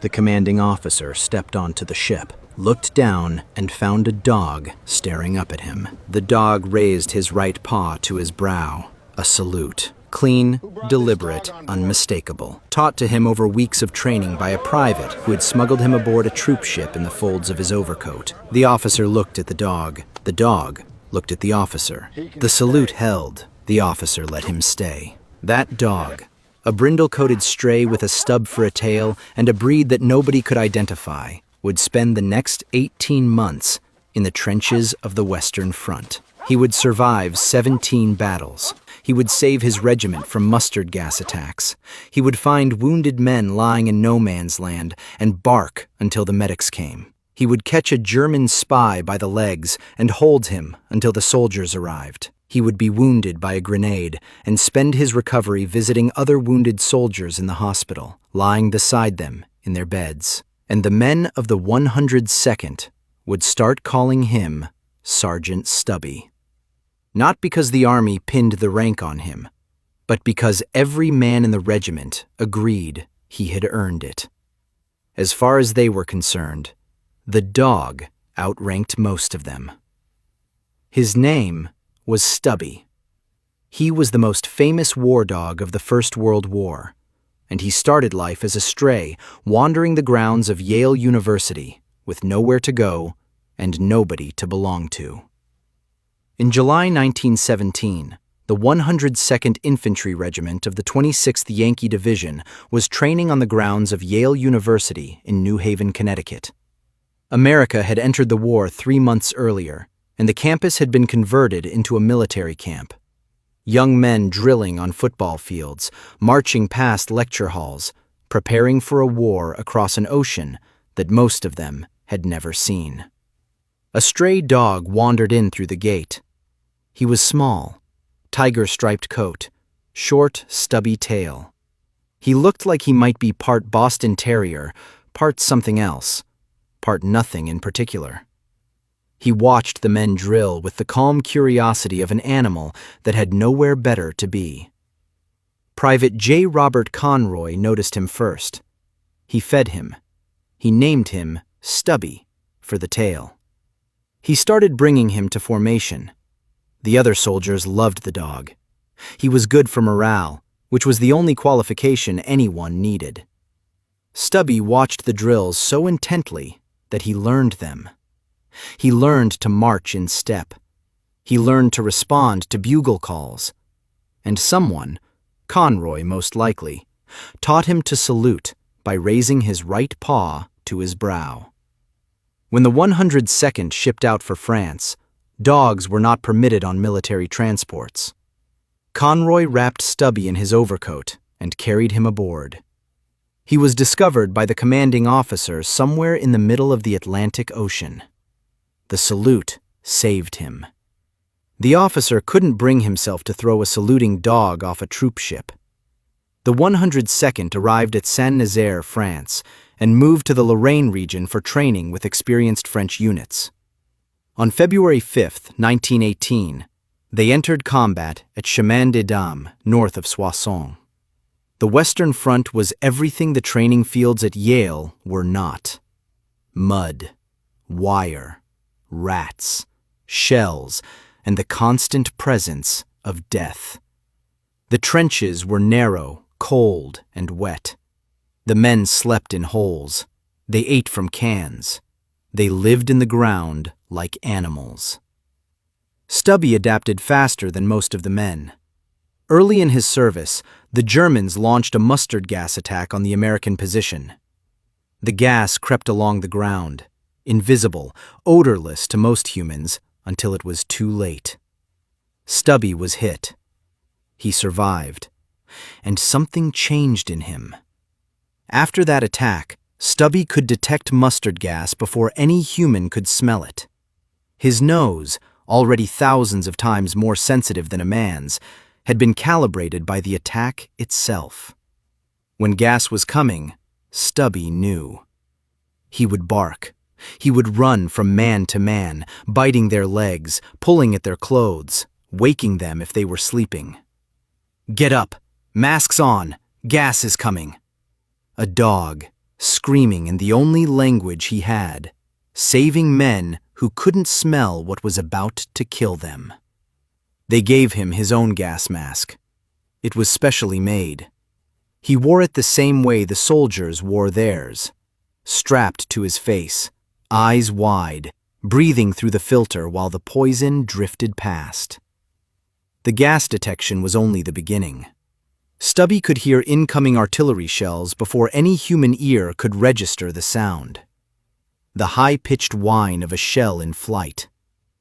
The commanding officer stepped onto the ship, looked down, and found a dog staring up at him. The dog raised his right paw to his brow, a salute. Clean, deliberate, unmistakable. Taught to him over weeks of training by a private who had smuggled him aboard a troop ship in the folds of his overcoat. The officer looked at the dog. The dog looked at the officer. The salute held. The officer let him stay. That dog, a brindle-coated stray with a stub for a tail and a breed that nobody could identify, would spend the next 18 months in the trenches of the Western Front. He would survive 17 battles. He would save his regiment from mustard gas attacks. He would find wounded men lying in no man's land and bark until the medics came. He would catch a German spy by the legs and hold him until the soldiers arrived. He would be wounded by a grenade and spend his recovery visiting other wounded soldiers in the hospital, lying beside them in their beds. And the men of the 102nd would start calling him Sergeant Stubby. Not because the army pinned the rank on him, but because every man in the regiment agreed he had earned it. As far as they were concerned, the dog outranked most of them. His name was Stubby. He was the most famous war dog of the First World War, and he started life as a stray, wandering the grounds of Yale University with nowhere to go and nobody to belong to. In July 1917, the 102nd Infantry Regiment of the 26th Yankee Division was training on the grounds of Yale University in New Haven, Connecticut. America had entered the war 3 months earlier, and the campus had been converted into a military camp. Young men drilling on football fields, marching past lecture halls, preparing for a war across an ocean that most of them had never seen. A stray dog wandered in through the gate. He was small, tiger-striped coat, short, stubby tail. He looked like he might be part Boston Terrier, part something else, part nothing in particular. He watched the men drill with the calm curiosity of an animal that had nowhere better to be. Private J. Robert Conroy noticed him first. He fed him. He named him Stubby for the tail. He started bringing him to formation. The other soldiers loved the dog. He was good for morale, which was the only qualification anyone needed. Stubby watched the drills so intently that he learned them. He learned to march in step. He learned to respond to bugle calls. And someone, Conroy most likely, taught him to salute by raising his right paw to his brow. When the 102nd shipped out for France, dogs were not permitted on military transports. Conroy wrapped Stubby in his overcoat and carried him aboard. He was discovered by the commanding officer somewhere in the middle of the Atlantic Ocean. The salute saved him. The officer couldn't bring himself to throw a saluting dog off a troop ship. The 102nd arrived at Saint-Nazaire, France, and moved to the Lorraine region for training with experienced French units. On February 5, 1918, they entered combat at Chemin des Dames, north of Soissons. The Western Front was everything the training fields at Yale were not. Mud, wire, rats, shells, and the constant presence of death. The trenches were narrow, cold, and wet. The men slept in holes. They ate from cans. They lived in the ground like animals. Stubby adapted faster than most of the men. Early in his service, the Germans launched a mustard gas attack on the American position. The gas crept along the ground, invisible, odorless to most humans, until it was too late. Stubby was hit. He survived, and something changed in him. After that attack, Stubby could detect mustard gas before any human could smell it. His nose, already thousands of times more sensitive than a man's, had been calibrated by the attack itself. When gas was coming, Stubby knew. He would bark. He would run from man to man, biting their legs, pulling at their clothes, waking them if they were sleeping. "Get up! Masks on! Gas is coming!" A dog, screaming in the only language he had, saving men who couldn't smell what was about to kill them. They gave him his own gas mask. It was specially made. He wore it the same way the soldiers wore theirs, strapped to his face, eyes wide, breathing through the filter while the poison drifted past. The gas detection was only the beginning. Stubby could hear incoming artillery shells before any human ear could register the sound. The high-pitched whine of a shell in flight,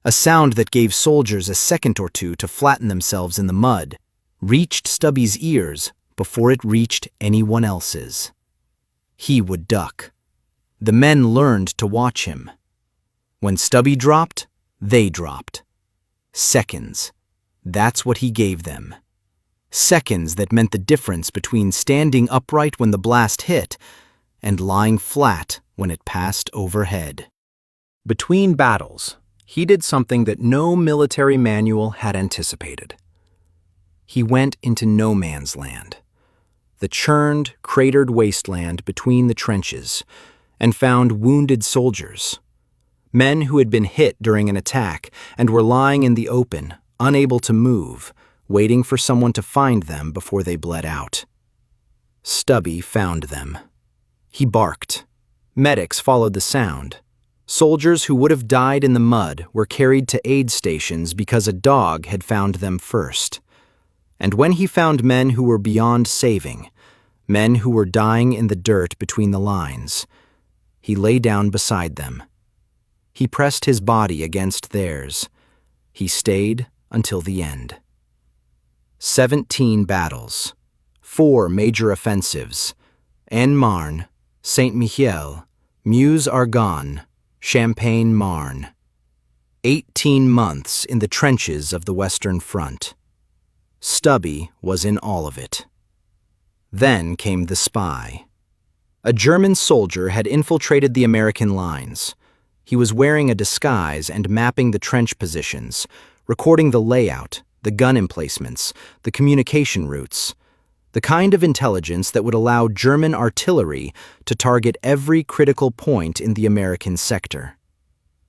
a sound that gave soldiers a second or two to flatten themselves in the mud, reached Stubby's ears before it reached anyone else's. He would duck. The men learned to watch him. When Stubby dropped, they dropped. Seconds. That's what he gave them. Seconds that meant the difference between standing upright when the blast hit and lying flat when it passed overhead. Between battles, he did something that no military manual had anticipated. He went into no man's land, the churned, cratered wasteland between the trenches, and found wounded soldiers, men who had been hit during an attack and were lying in the open, unable to move, waiting for someone to find them before they bled out. Stubby found them. He barked. Medics followed the sound. Soldiers who would have died in the mud were carried to aid stations because a dog had found them first. And when he found men who were beyond saving, men who were dying in the dirt between the lines, he lay down beside them. He pressed his body against theirs. He stayed until the end. 17 battles, 4 major offensives, Aisne-Marne, Saint-Mihiel, Meuse-Argonne, Champagne-Marne. 18 months in the trenches of the Western Front. Stubby was in all of it. Then came the spy. A German soldier had infiltrated the American lines. He was wearing a disguise and mapping the trench positions, recording the layout, the gun emplacements, the communication routes, the kind of intelligence that would allow German artillery to target every critical point in the American sector.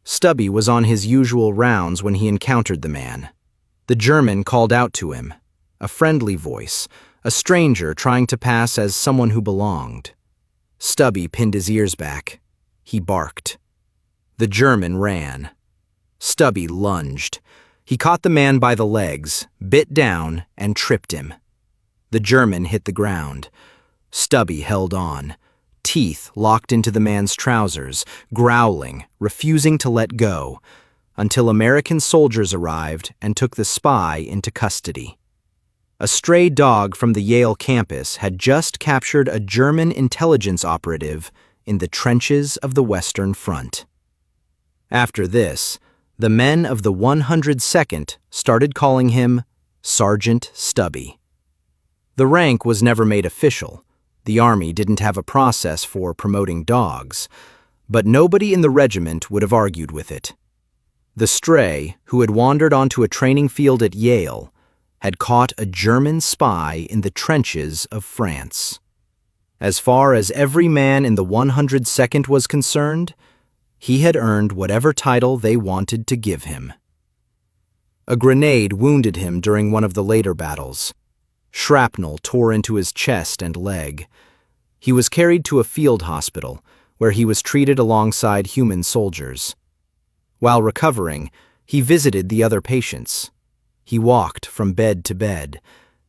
Stubby was on his usual rounds when he encountered the man. The German called out to him, a friendly voice, a stranger trying to pass as someone who belonged. Stubby pinned his ears back. He barked. The German ran. Stubby lunged. He caught the man by the legs, bit down, and tripped him. The German hit the ground. Stubby held on, teeth locked into the man's trousers, growling, refusing to let go, until American soldiers arrived and took the spy into custody. A stray dog from the Yale campus had just captured a German intelligence operative in the trenches of the Western Front. After this, the men of the 102nd started calling him Sergeant Stubby. The rank was never made official. The Army didn't have a process for promoting dogs, but nobody in the regiment would have argued with it. The stray, who had wandered onto a training field at Yale, had caught a German spy in the trenches of France. As far as every man in the 102nd was concerned, he had earned whatever title they wanted to give him. A grenade wounded him during one of the later battles. Shrapnel tore into his chest and leg. He was carried to a field hospital, where he was treated alongside human soldiers. While recovering, he visited the other patients. He walked from bed to bed.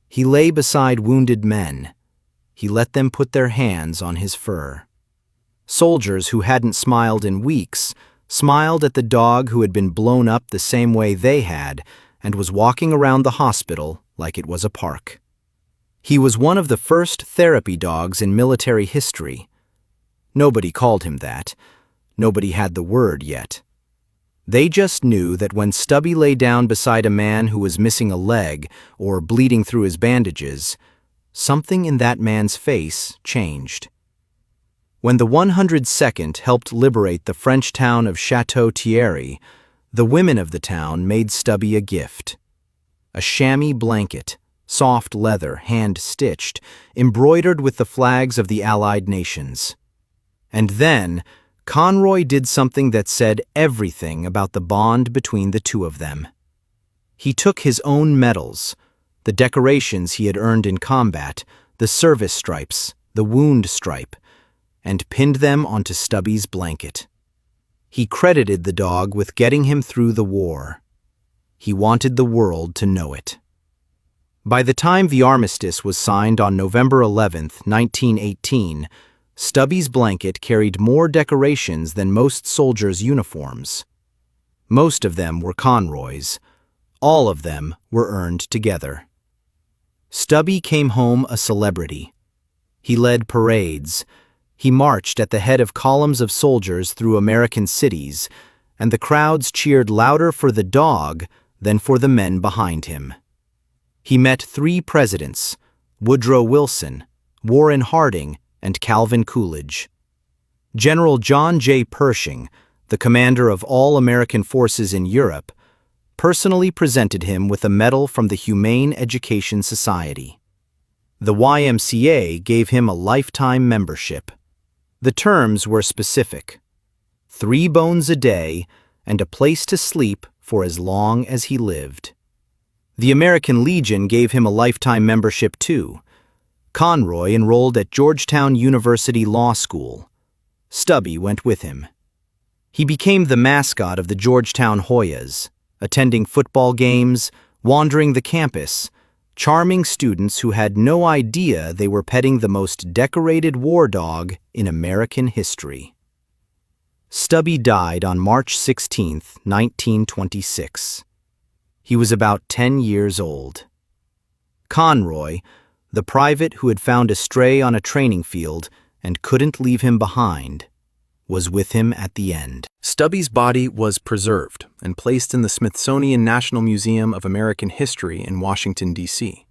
He lay beside wounded men. He let them put their hands on his fur. Soldiers who hadn't smiled in weeks smiled at the dog who had been blown up the same way they had and was walking around the hospital like it was a park. He was one of the first therapy dogs in military history. Nobody called him that. Nobody had the word yet. They just knew that when Stubby lay down beside a man who was missing a leg or bleeding through his bandages, something in that man's face changed. When the 102nd helped liberate the French town of Château-Thierry, the women of the town made Stubby a gift. A chamois blanket, soft leather, hand-stitched, embroidered with the flags of the Allied nations. And then, Conroy did something that said everything about the bond between the two of them. He took his own medals, the decorations he had earned in combat, the service stripes, the wound stripe, and pinned them onto Stubby's blanket. He credited the dog with getting him through the war. He wanted the world to know it. By the time the armistice was signed on November 11, 1918, Stubby's blanket carried more decorations than most soldiers' uniforms. Most of them were Conroy's. All of them were earned together. Stubby came home a celebrity. He led parades. He marched at the head of columns of soldiers through American cities, and the crowds cheered louder for the dog than for the men behind him. He met 3 presidents: Woodrow Wilson, Warren Harding, and Calvin Coolidge. General John J. Pershing, the commander of all American forces in Europe, personally presented him with a medal from the Humane Education Society. The YMCA gave him a lifetime membership. The terms were specific: 3 bones a day and a place to sleep for as long as he lived. The American Legion gave him a lifetime membership too. Conroy enrolled at Georgetown University Law School. Stubby went with him. He became the mascot of the Georgetown Hoyas, attending football games, wandering the campus, charming students who had no idea they were petting the most decorated war dog in American history. Stubby died on March 16, 1926. He was about 10 years old. Conroy, the private who had found a stray on a training field and couldn't leave him behind, was with him at the end. Stubby's body was preserved and placed in the Smithsonian National Museum of American History in Washington, D.C.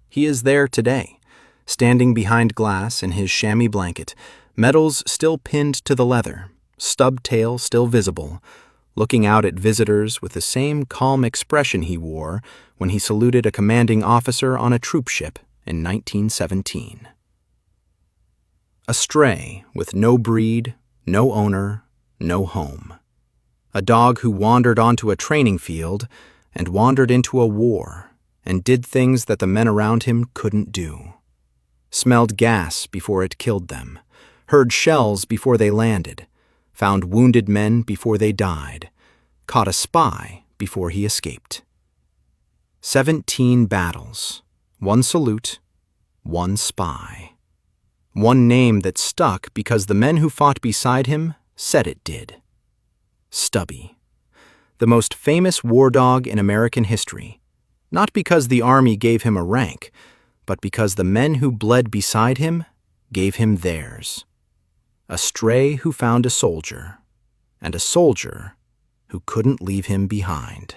He is there today, standing behind glass in his chamois blanket, medals still pinned to the leather, stub tail still visible, looking out at visitors with the same calm expression he wore when he saluted a commanding officer on a troop ship in 1917. A stray with no breed, no owner, no home. A dog who wandered onto a training field and wandered into a war and did things that the men around him couldn't do. Smelled gas before it killed them, heard shells before they landed, found wounded men before they died, caught a spy before he escaped. 17 battles, 1 salute, 1 spy. 1 name that stuck because the men who fought beside him said it did. Stubby, the most famous war dog in American history, not because the Army gave him a rank, but because the men who bled beside him gave him theirs. A stray who found a soldier, and a soldier who couldn't leave him behind.